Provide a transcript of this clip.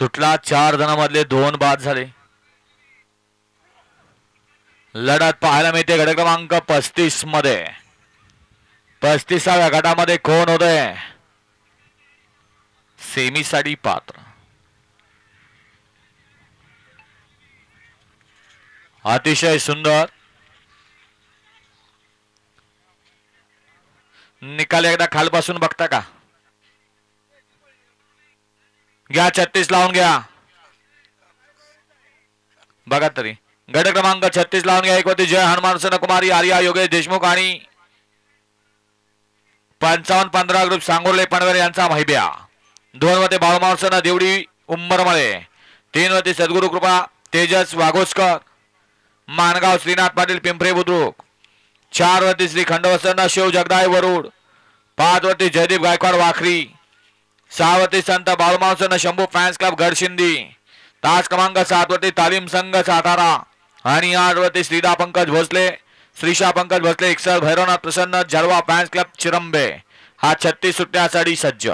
सुटला 4 जणांमधले 2 बाद झाले. लढत पाहायला मिळते गट क्रमांक 35 मध्ये. 35व्या गटामध्ये कोण होते सेमीसाठी पात्र. अतिशय सुंदर निकाल एकदा खालपासून बघता का. घ्या 36 लावून घ्या बघा तरी. गट क्रमांक 36 लावून घ्या. एक वरती जय हनुमान कुमारी आर्या योगेश देशमुख आणि 55-15 ग्रुप सांगोर्ले पनवेल यांचा महिब्या. 2 वरती बाळूमावसन देवडी उंबरमळे. 3 वरती सद्गुरु कृपा तेजस वाघोसकर मानगाव श्रीनाथ पाटील पिंपरी बुद्रुक. 4 वरती श्री खंडवसन शिव जगदाय वरुड. 5 वरती जयदीप गायकवाड वाखरी. 6 वरती संत बाळूमावसन शंभू फॅन्स क्लब गडशिंदी. तास क्रमांक 7 वरती तालीम संघ सातारा आणि 8 वरती श्रीदा पंकज भोसले श्रीशा पंकज भोसले इक्सर भैरवनाथ प्रसन्न जलवा फॅन्स क्लब चिरंबे. हा 36 सुट्ट्यासाठी सज्ज.